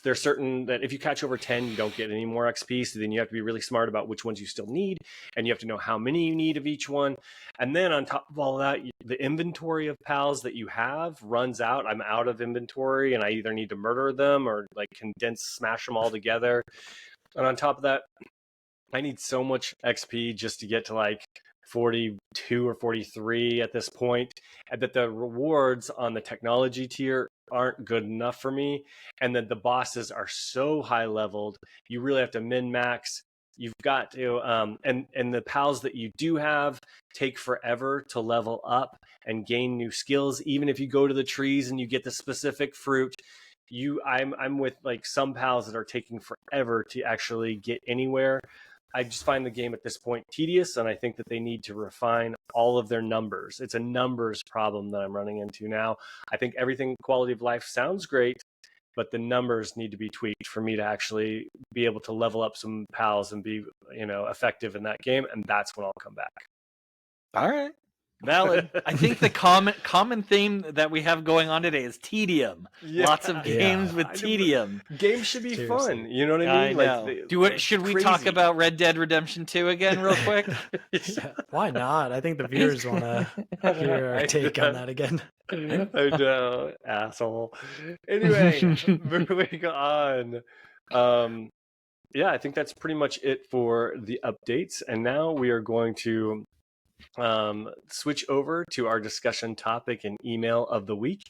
there's certain that if you catch over 10, you don't get any more XP. So then you have to be really smart about which ones you still need, and you have to know how many you need of each one. And then on top of all that, the inventory of pals that you have runs out. I'm out of inventory, and I either need to murder them or like smash them all together. And on top of that, I need so much XP just to get to like 42 or 43 at this point, and that the rewards on the technology tier aren't good enough for me, and that the bosses are so high leveled. You really have to min max. You've got to and the pals that you do have take forever to level up and gain new skills. Even if you go to the trees and you get the specific fruit, I'm with like some pals that are taking forever to actually get anywhere. I just find the game at this point tedious, and I think that they need to refine all of their numbers. It's a numbers problem that I'm running into now. I think everything quality of life sounds great, but the numbers need to be tweaked for me to actually be able to level up some pals and be, effective in that game, and that's when I'll come back. All right. Valid. I think the common theme that we have going on today is tedium. Yeah. Lots of games with tedium. Games should be Seriously. fun. You know what I mean? I know. Should we talk about Red Dead Redemption 2 again real quick? Yeah, why not? I think the viewers want to hear our take on that again. I know, asshole. Anyway, moving on. Yeah, I think that's pretty much it for the updates. And now we are going to switch over to our discussion topic and email of the week.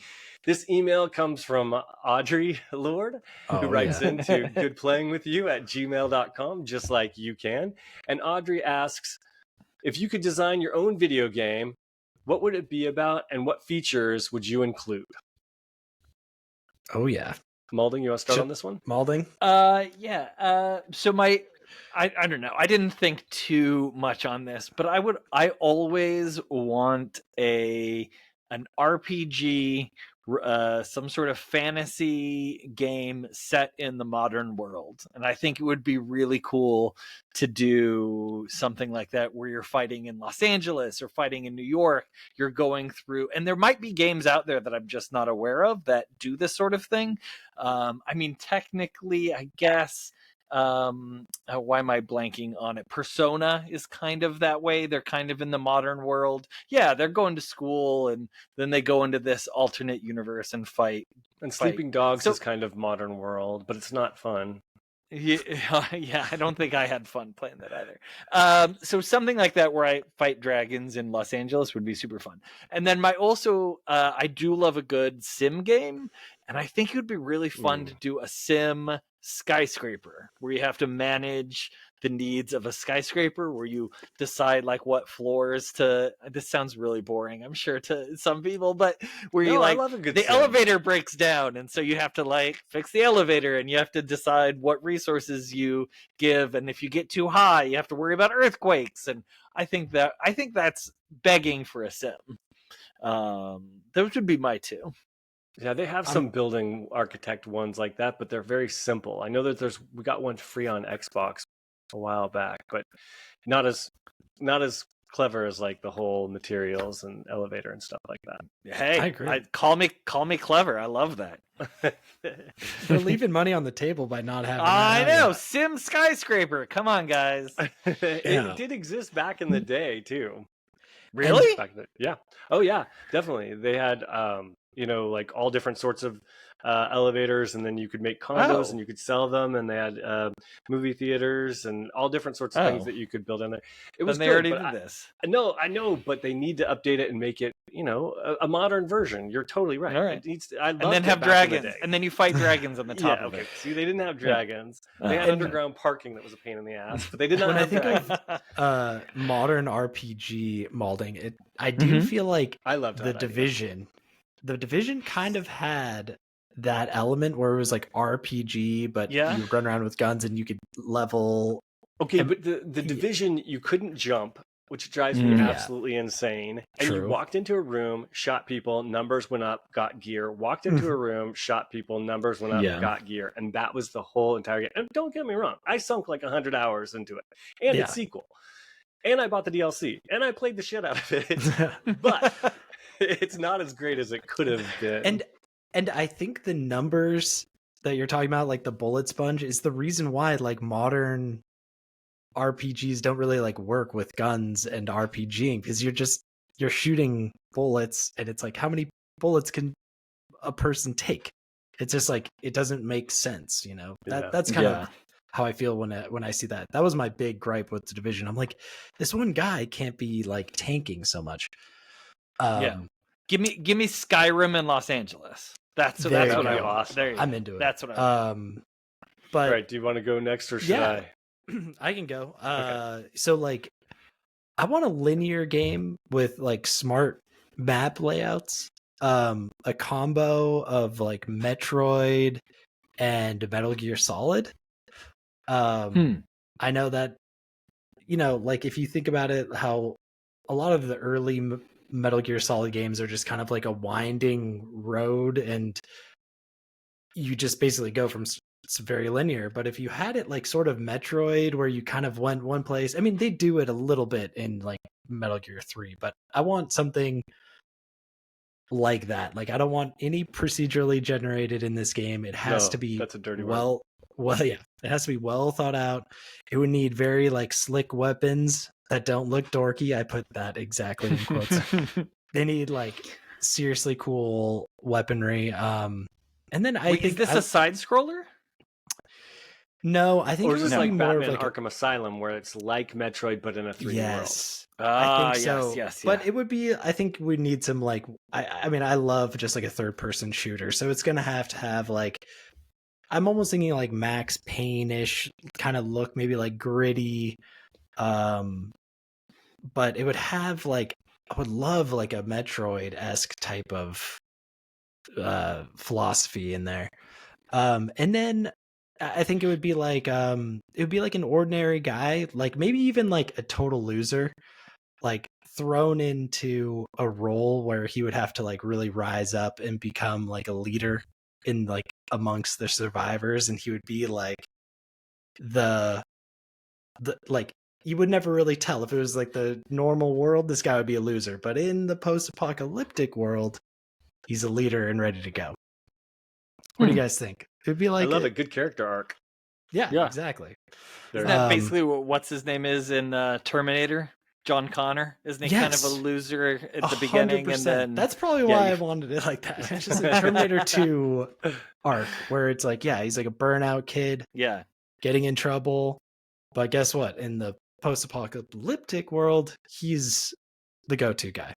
This email comes from Audrey Lord, who writes into goodplayingwithyou@gmail.com, just like you can. And Audrey asks, if you could design your own video game, what would it be about, and what features would you include? Oh yeah. Maulding, you want to start on this one? Maulding? Yeah. So I don't know. I didn't think too much on this, but I always want an RPG, some sort of fantasy game set in the modern world. And I think it would be really cool to do something like that where you're fighting in Los Angeles or fighting in New York. You're going through, and there might be games out there that I'm just not aware of that do this sort of thing. I mean, technically, I guess, why am I blanking on it? Persona is kind of that way. They're kind of in the modern world. Yeah, they're going to school and then they go into this alternate universe and fight. And Sleeping Dogs is kind of modern world, but it's not fun. Yeah, I don't think I had fun playing that either. So something like that where I fight dragons in Los Angeles would be super fun. And then I do love a good sim game, and I think it would be really fun to do a sim skyscraper where you have to manage the needs of a skyscraper, where you decide like what floors to. This sounds really boring, I'm sure, to some people, but where you like the elevator breaks down, and so you have to like fix the elevator, and you have to decide what resources you give, and if you get too high, you have to worry about earthquakes. And I think that's begging for a sim. Those would be my two. Yeah, they have some building architect ones like that, but they're very simple. I know that we got one free on Xbox a while back, but not as clever as like the whole materials and elevator and stuff like that. Hey, I agree. Call me clever. I love that. They're leaving money on the table by not having. I know, sim skyscraper. Come on, guys. It did exist back in the day too. Really? Yeah. Oh yeah, definitely. They had like all different sorts of elevators, and then you could make condos and you could sell them, and they had movie theaters and all different sorts of things that you could build in there. It was they already did this. No, I know, but they need to update it and make it, a modern version. You're totally right. All right. It needs to, and then have dragons, and then you fight dragons on the top of it. See, they didn't have dragons. They had underground parking that was a pain in the ass, but they did not have dragons. Of modern RPG Maulding, I do feel like I loved The Division kind of had that element where it was like RPG, but Yeah. you would run around with guns and you could level. Okay, And- but the Division, you couldn't jump, which drives me Mm. absolutely insane. And you True. walked into a room, shot people, numbers went up, got gear. Walked into a room, shot people, numbers went up, Yeah. got gear. And that was the whole entire game. And don't get me wrong, I sunk like 100 hours into it. And its sequel. And I bought the DLC. And I played the shit out of it. But it's not as great as it could have been. And I think the numbers that you're talking about, like the bullet sponge, is the reason why like modern RPGs don't really like work with guns and RPGing, because you're shooting bullets and it's like, how many bullets can a person take? It's just like, it doesn't make sense, you know. That's kind of how I feel when I see that. That was my big gripe with the Division. I'm like, this one guy can't be like tanking so much. Give me Skyrim in Los Angeles. That's what I want. Awesome. There you I'm go. into it. That's what I but All right, do you want to go next or should I? I can go. Okay. So like, I want a linear game with like smart map layouts, a combo of like Metroid and Metal Gear Solid. I know that, you know, like if you think about it, how a lot of the early Metal Gear Solid games are just kind of like a winding road, and you just basically go from it's very linear. But if you had it like sort of Metroid, where you kind of went one place, I mean, they do it a little bit in like Metal Gear 3, but I want something like that. Like, I don't want any procedurally generated in this game. It has to be that's a dirty word. Yeah, it has to be well thought out. It would need very like slick weapons that don't look dorky. I put that exactly in quotes. They need like seriously cool weaponry. And then I think is this a side scroller? No, I think or it is was this like more Batman of like Arkham Asylum, where it's like Metroid but in a 3D world? Yes. I think so. Yes. But it would be, I think we need some like, I mean, I love just like a third person shooter. So it's going to have like, I'm almost thinking like Max Payne-ish kind of look, maybe like gritty. But it would have like, I would love like a Metroid-esque type of philosophy in there. And then I think it would be like an ordinary guy, like maybe even like a total loser, like thrown into a role where he would have to like really rise up and become like a leader in like amongst the survivors, and he would be like the like, you would never really tell if it was like the normal world, this guy would be a loser, but in the post-apocalyptic world, he's a leader and ready to go. What do you guys think? It'd be like, I love a good character arc. Yeah, exactly. Isn't that basically what's his name is in Terminator? John Connor, isn't he kind of a loser at the beginning? 100%. And then that's probably why I wanted it like that. It's just a Terminator 2 arc where it's like, yeah, he's like a burnout kid, getting in trouble. But guess what? In the post-apocalyptic world, he's the go-to guy.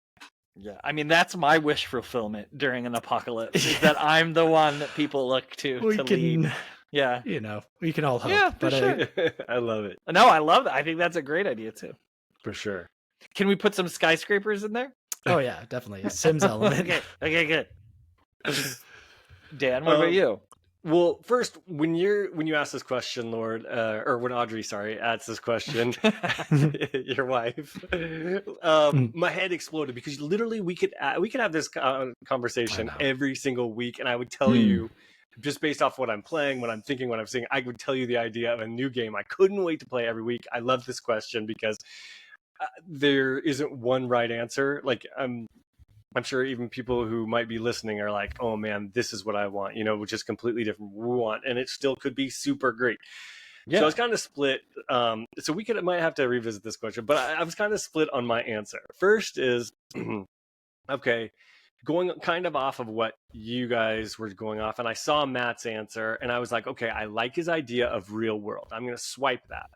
Yeah, I mean, that's my wish fulfillment during an apocalypse, is that I'm the one that people look to lead. Yeah. You know, we can all hope. Yeah, for sure. I love it. No, I love that. I think that's a great idea, too. For sure. Can we put some skyscrapers in there? Oh, yeah, definitely. A Sims element. Okay, good. Dan, what about you? Well, first, when you ask this question, Lord, or when Audrey, asks this question, your wife, my head exploded, because literally we could have this conversation every single week, and I would tell you, just based off what I'm playing, what I'm thinking, what I'm seeing, I would tell you the idea of a new game I couldn't wait to play every week. I love this question because there isn't one right answer. Like, I'm sure even people who might be listening are like, oh man, this is what I want, which is completely different from what we want, and it still could be super great. So I was kind of split. So we might have to revisit this question, but I was kind of split on my answer. First is, okay, going kind of off of what you guys were going off, and I saw Matt's answer, and I was like, okay, I like his idea of real world. I'm going to swipe that.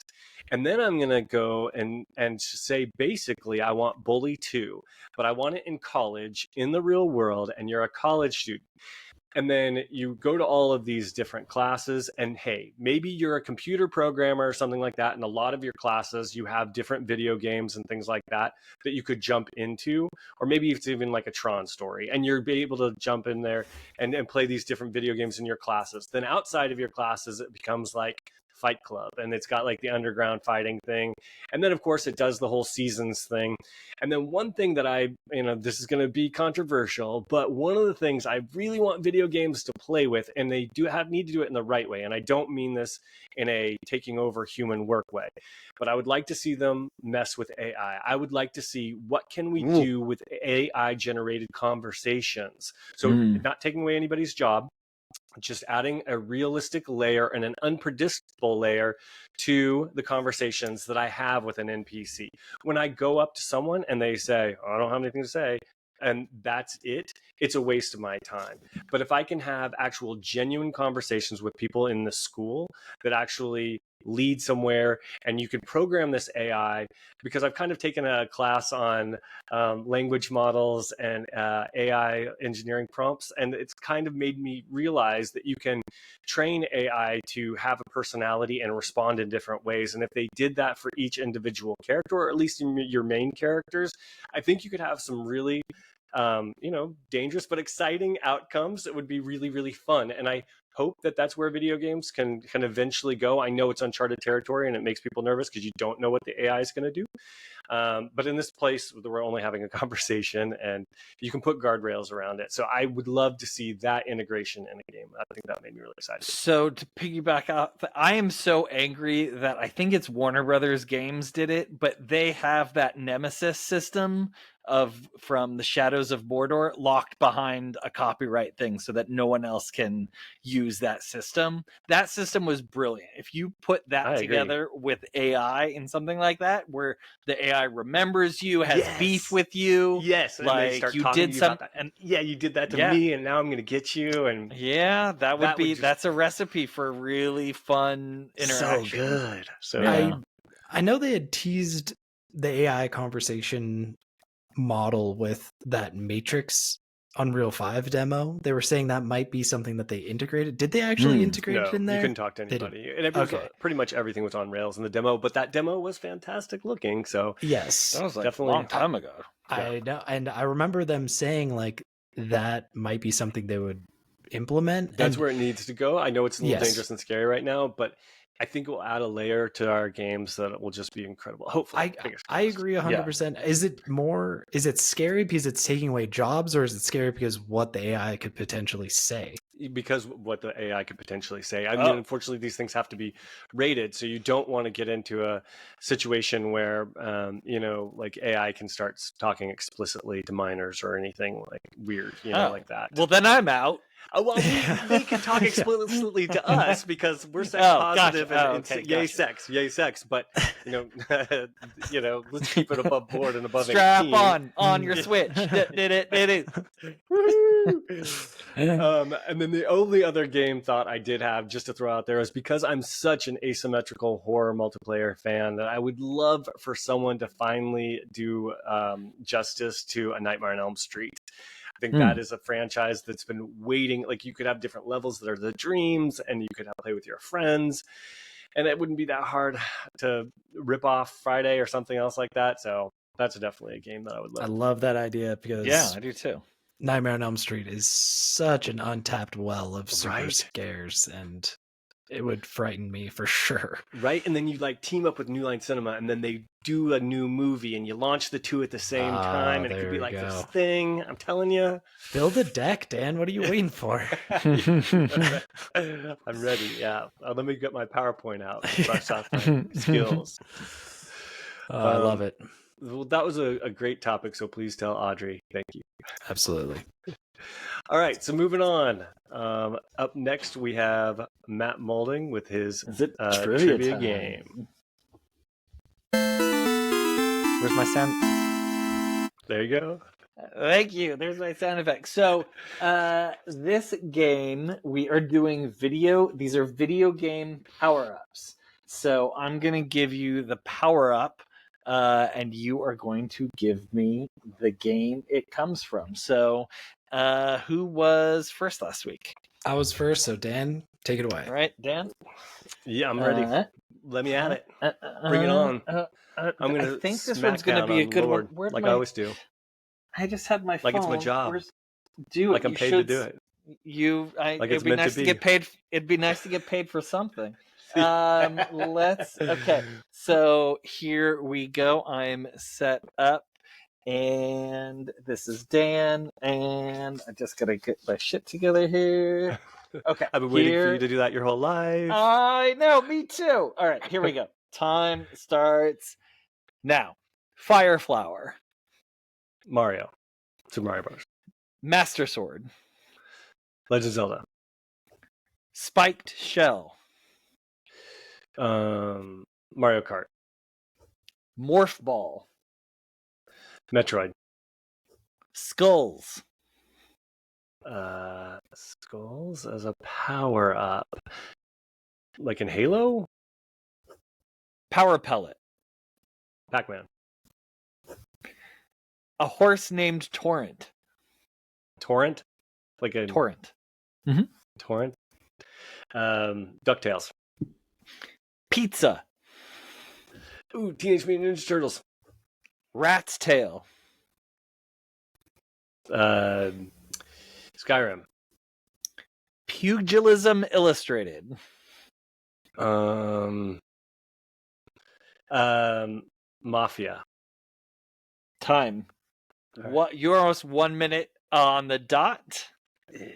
And then I'm going to go and say, basically, I want Bully 2, but I want it in college, in the real world, and you're a college student. And then you go to all of these different classes, and hey, maybe you're a computer programmer or something like that. And a lot of your classes, you have different video games and things like that you could jump into, or maybe it's even like a Tron story, and you're able to jump in there and play these different video games in your classes. Then outside of your classes, it becomes like Fight Club, and it's got like the underground fighting thing. And then of course it does the whole seasons thing. And then one thing that this is going to be controversial, but one of the things I really want video games to play with, and they need to do it in the right way. And I don't mean this in a taking over human work way, but I would like to see them mess with AI. I would like to see what can we do with AI generated conversations. So not taking away anybody's job, just adding a realistic layer and an unpredictable layer to the conversations that I have with an NPC. When I go up to someone and they say, oh, I don't have anything to say, and that's it, it's a waste of my time. But if I can have actual genuine conversations with people in the school that actually lead somewhere, and you can program this AI, because I've kind of taken a class on language models and AI engineering prompts, and it's kind of made me realize that you can train AI to have a personality and respond in different ways. And if they did that for each individual character, or at least in your main characters, I think you could have some really dangerous but exciting outcomes that would be really, really fun. And I hope that that's where video games can eventually go. I know it's uncharted territory and it makes people nervous because you don't know what the AI is going to do. But in this place, we're only having a conversation and you can put guardrails around it. So I would love to see that integration in a game. I think that made me really excited. So to piggyback up, I am so angry that I think it's Warner Brothers Games did it, but they have that Nemesis system from the Shadows of Mordor locked behind a copyright thing so that no one else can use that system. That system was brilliant. If you put that together with AI and something like that, where the AI remembers you, has beef with you, and like they start you talking did to you some, about that. And you did that to me, and now I'm going to get you. And that would be that's a recipe for really fun interaction. So good. So I know they had teased the AI conversation model with that Matrix Unreal 5 demo. They were saying that might be something that they integrated. Did they actually integrate it in there? You couldn't talk to anybody. And it was, pretty much everything was on rails in the demo, but that demo was fantastic looking. So yes, that was like definitely a long time ago. I know, and I remember them saying like that might be something they would implement. That's where it needs to go. I know it's a little Yes. dangerous and scary right now, but I think it will add a layer to our games that will just be incredible. Hopefully. I agree 100%. Is it scary because it's taking away jobs, or is it scary because what the AI could potentially say? Because what the AI could potentially say. I mean, unfortunately, these things have to be rated, so you don't want to get into a situation where, like AI can start talking explicitly to minors or anything like weird, like that. Well, then I'm out. Well, they can talk explicitly to us because we're sex positive and yay sex. But let's keep it above board and above 18. Strap on your Switch. Did it. And then the only other game thought I did have just to throw out there is, because I'm such an asymmetrical horror multiplayer fan, that I would love for someone to finally do justice to A Nightmare on Elm Street. I think that is a franchise that's been waiting. Like, you could have different levels that are the dreams, and you could play with your friends, and it wouldn't be that hard to rip off Friday or something else like that. So that's definitely a game that I would love. I love that idea because I do too. Nightmare on Elm Street is such an untapped well of super scares, and it would frighten me for sure. Right, and then you team up with New Line Cinema, and then they do a new movie, and you launch the two at the same time, and it could be like this thing. I'm telling you. Build a deck, Dan. What are you waiting for? I'm ready, yeah. Let me get my PowerPoint out and brush off my skills. I love it. Well, that was a great topic, so please tell Audrey. Thank you. Absolutely. All right, so moving on. Up next, we have Matt Maulding with his trivia game. Where's my sound? There you go. Thank you. There's my sound effect. So this game, we are doing these are video game power-ups. So I'm going to give you the power-up, and you are going to give me the game it comes from. So Who was first last week? I was first, so Dan, take it away. All right, Dan. Yeah, I'm ready. Let me at it. Bring it on. I'm gonna. I think this smack one's gonna down be a on good Lord, one. Where'd like my... I always do. I just had my phone. Like it's my job. Like I'm paid to do it. Like it's it'd be meant nice to to be. get paid. It'd be nice to get paid for something. Okay. So here we go. I'm set up, and this is Dan, and I just gotta get my shit together here. Okay. I've been waiting for you to do that your whole life. I know, me too. All right, here we go. Time starts now. Fire Flower, Mario. Super Mario Bros. Master Sword, Legend of Zelda. Spiked Shell, Mario Kart. Morph Ball, Metroid. Skulls, Skulls as a power up. Like in Halo? Power Pellet, Pac-Man. a horse named Torrent. Torrent? Like a Torrent. torrent? DuckTales. Pizza, Ooh, Teenage Mutant Ninja Turtles. Rat's Tail, Skyrim. Pugilism Illustrated, Mafia. Time. All right. What? You're almost 1 minute on the dot. Yeah.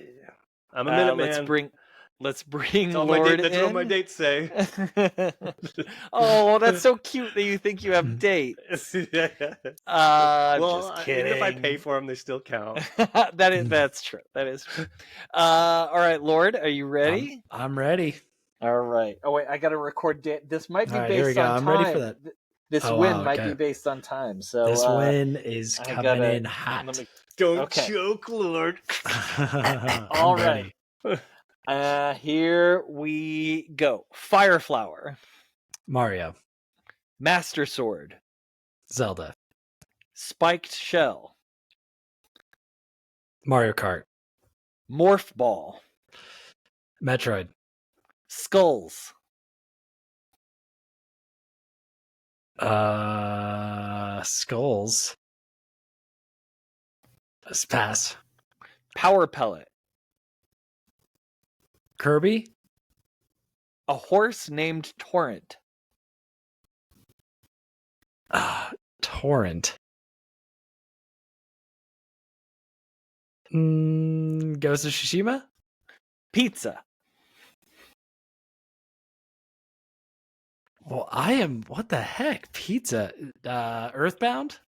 I'm a minute man. Let's bring That's all Lord that's what my in. dates say. Oh, that's so cute that you think you have dates. I'm Well, just even if I kidding. pay for them, they still count. That's true. That is true. All right, Lord, are you ready? I'm ready. All right. Oh wait, I got to record. This might be All right, here we based go. on I'm time. ready for that. This Oh, win wow, might okay. be based on time. So This win is I coming in let hot. me- Don't Okay. choke, Lord. All I'm right. ready. Here we go. Fire Flower, Mario, Master Sword, Zelda, Spiked Shell, Mario Kart, Morph Ball, Metroid, Skulls, Skulls. Let's pass. Power Pellet, Kirby, a horse named Torrent, Torrent. Ghost of Tsushima? Pizza, Well, what the heck? Pizza. Earthbound?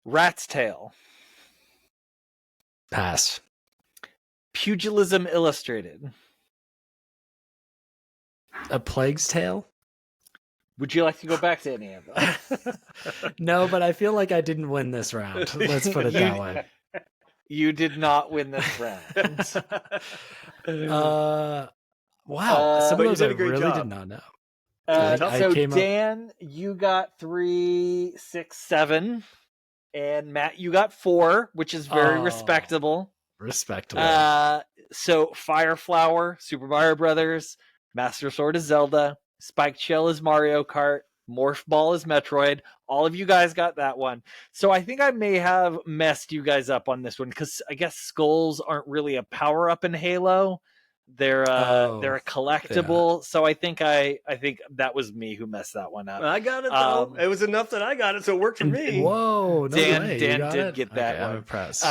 Rat's Tail, Pass. Pugilism Illustrated. A Plague's Tale? Would you like to go back to any of them? No, but I feel like I didn't win this round. Let's put it that way. You did not win this round. Wow. Some but of you those I did a great really job. did not know. So came up- Dan, you got 3, 6, 7, and Matt, you got 4, which is very respectable. Respectable. So Fire Flower, Super Mario Brothers, Master Sword is Zelda, Spiked Shell is Mario Kart, Morph Ball is Metroid. All of you guys got that one. So I think I may have messed you guys up on this one because I guess skulls aren't really a power up in Halo. They're a collectible. Yeah. So I think that was me who messed that one up. I got it though. It was enough that I got it, so it worked for me. Whoa, Dan did get that one. I'm impressed.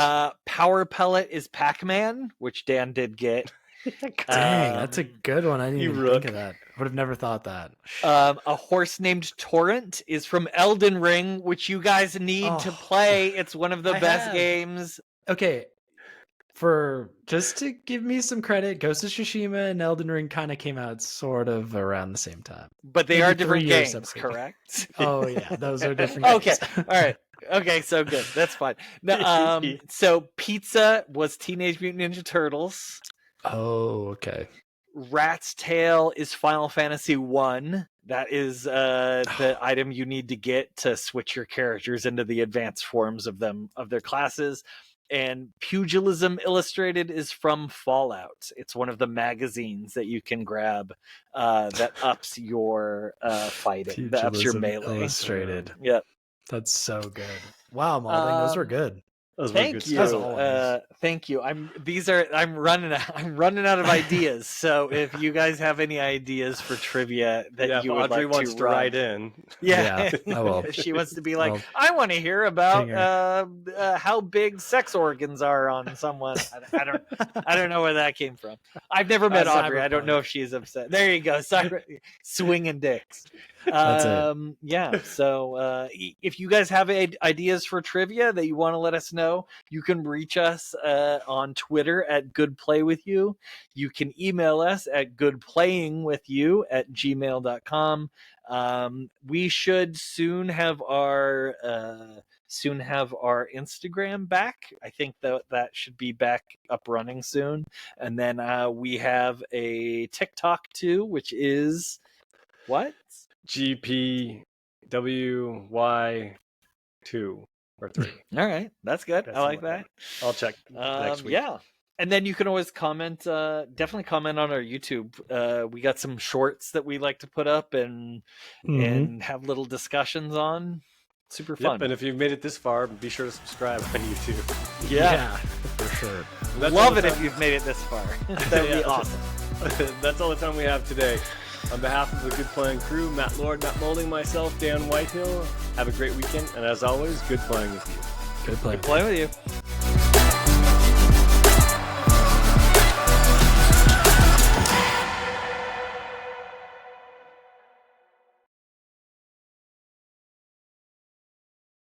Power Pellet is Pac-Man, which Dan did get. Dang, that's a good one. I didn't even think of that. Would have never thought that. A horse named Torrent is from Elden Ring, which you guys need to play. It's one of the best games. Okay, just to give me some credit, Ghost of Tsushima and Elden Ring kind of came out sort of around the same time. But they are different games, correct? Oh yeah, those are different games. Okay, all right. Okay, so good. That's fine. Now, so Pizza was Teenage Mutant Ninja Turtles. Oh, okay. Rat's Tail is Final Fantasy 1. That is the item you need to get to switch your characters into the advanced forms of their classes. And Pugilism Illustrated is from Fallout. It's one of the magazines that you can grab that ups your fighting, that ups your Pugilism melee. Illustrated. Yep. That's so good. Wow, Maulding, those were good. Those were good Thank stuff. you. Thank you. I'm running out of ideas. So if you guys have any ideas for trivia that Yeah, if you would Audrey like wants to run, write in. yeah, I will. if she wants to be like, I'll I want to hear about ping how big sex organs are on someone. I don't know where that came from. I've never met Audrey. I don't know if she's upset. There you go, swinging dicks. That's it. Yeah. So if you guys have ideas for trivia that you want to let us know, you can reach us on Twitter at goodplaywithyou. You can email us at goodplayingwithyou@gmail.com. We should soon have our Instagram back. I think that should be back up running soon. And then we have a TikTok too, which is what? GPWY2 or 3. All right, that's good. That's I like something that. I'll check next week. Yeah. And then you can always comment, definitely comment on our YouTube. We got some shorts that we like to put up and have little discussions on. Super fun. Yep, and if you've made it this far, be sure to subscribe on YouTube. Yeah, for sure. Love it if you've made it this far. That'd be awesome. That's all the time we have today. On behalf of the Good Playing crew, Matt Lord, Matt Maulding, myself, Dan Whitehill, have a great weekend, and as always, good playing with you. Good playing. Good playing with you.